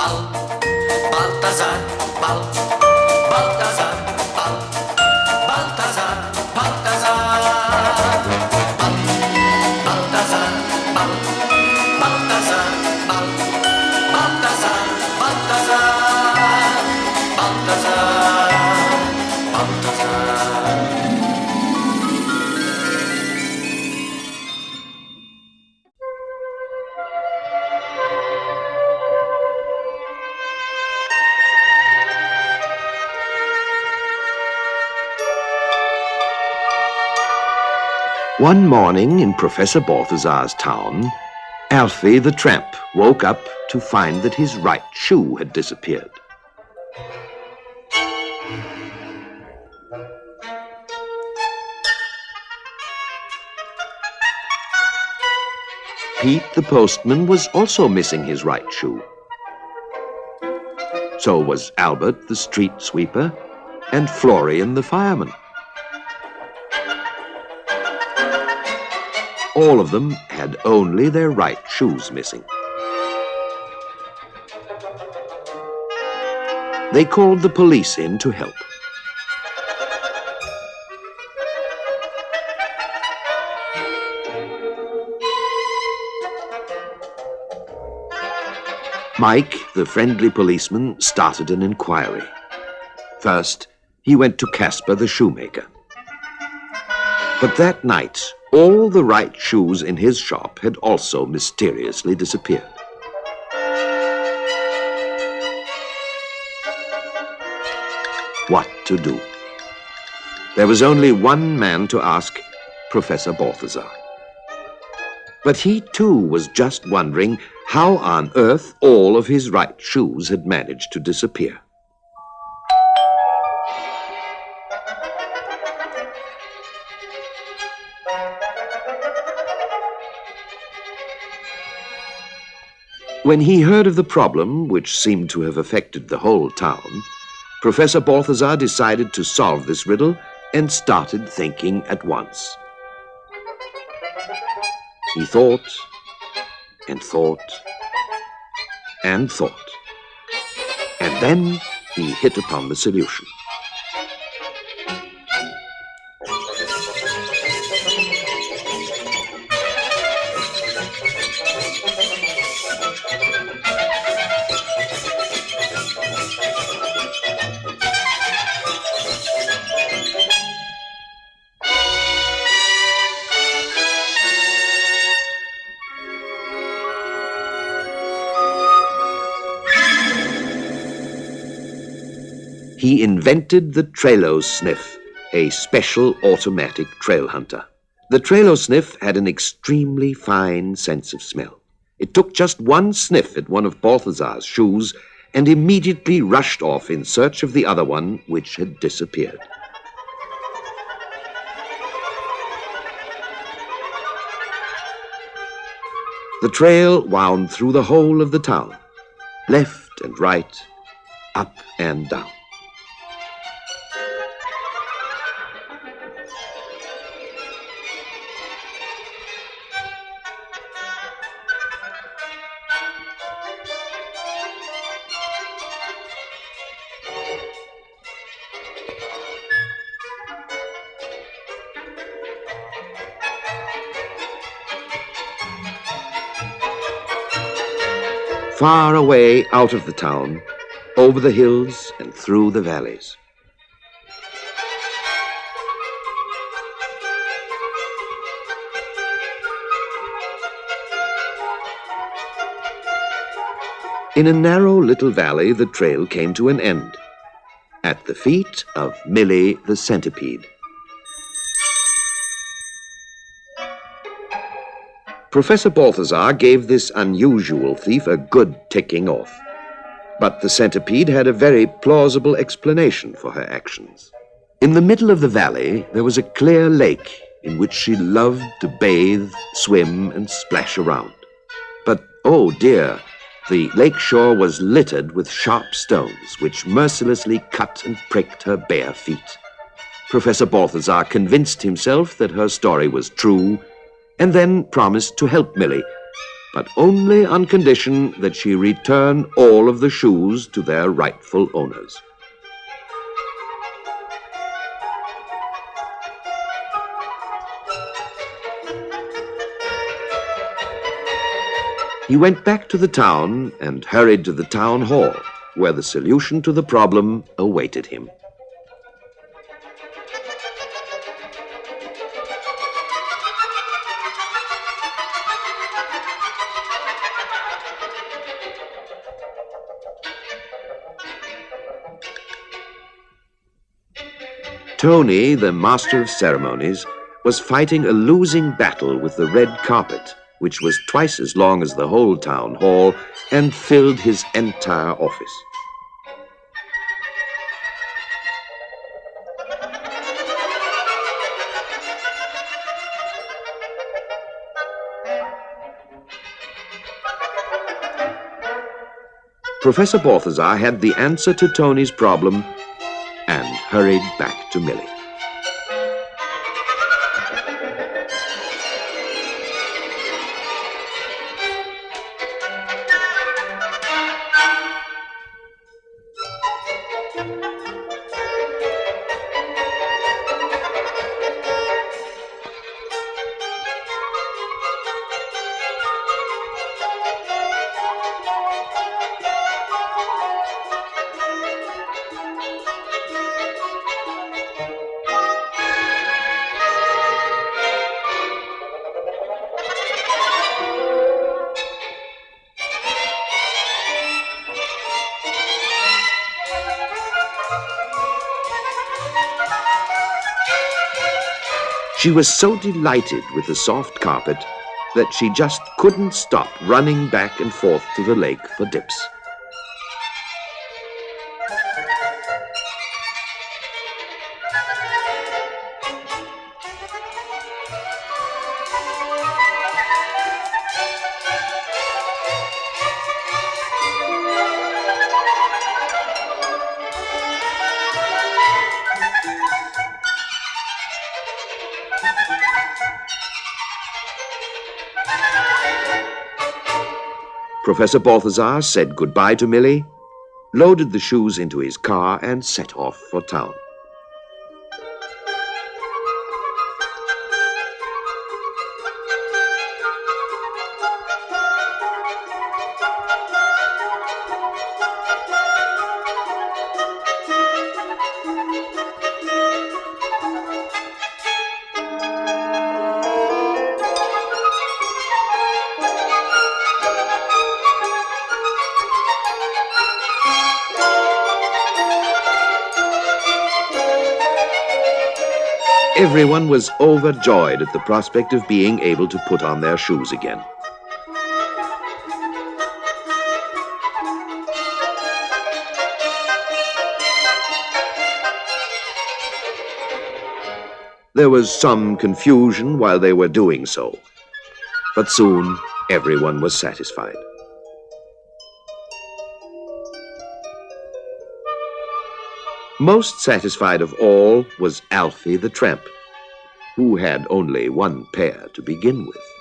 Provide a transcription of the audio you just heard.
Balthazar, Balthazar, Balthazar, Balthazar, Balthazar, Balthazar, Balthazar, Balthazar. One morning in Professor Balthazar's town, Alfie the tramp woke up to find that his right shoe had disappeared. Pete the postman was also missing his right shoe. So was Albert the street sweeper and Florian the fireman. All of them had only their right shoes missing. They called the police in to help. Mike, the friendly policeman, started an inquiry. First, he went to Casper the shoemaker. But that night, all the right shoes in his shop had also mysteriously disappeared. What to do? There was only one man to ask, Professor Balthazar. But he too was just wondering how on earth all of his right shoes had managed to disappear. When he heard of the problem, which seemed to have affected the whole town, Professor Balthazar decided to solve this riddle and started thinking at once. He thought and thought and thought, and then he hit upon the solution. He invented the trailo-sniff, a special automatic trail hunter. The trailo-sniff had an extremely fine sense of smell. It took just one sniff at one of Balthazar's shoes and immediately rushed off in search of the other one, which had disappeared. The trail wound through the whole of the town, left and right, up and down. Far away out of the town, over the hills and through the valleys. In a narrow little valley, the trail came to an end, at the feet of Millie the centipede. Professor Balthazar gave this unusual thief a good ticking off. But the centipede had a very plausible explanation for her actions. In the middle of the valley, there was a clear lake in which she loved to bathe, swim, and splash around. But, oh dear, the lake shore was littered with sharp stones which mercilessly cut and pricked her bare feet. Professor Balthazar convinced himself that her story was true and then promised to help Millie, but only on condition that she return all of the shoes to their rightful owners. He went back to the town and hurried to the town hall, where the solution to the problem awaited him. Tony, the master of ceremonies, was fighting a losing battle with the red carpet, which was twice as long as the whole town hall and filled his entire office. Professor Balthazar had the answer to Tony's problem and hurried back to Millie. She was so delighted with the soft carpet that she just couldn't stop running back and forth to the lake for dips. Professor Balthazar said goodbye to Millie, loaded the shoes into his car, and set off for town. Everyone was overjoyed at the prospect of being able to put on their shoes again. There was some confusion while they were doing so, but soon everyone was satisfied. Most satisfied of all was Alfie the tramp, who had only one pair to begin with.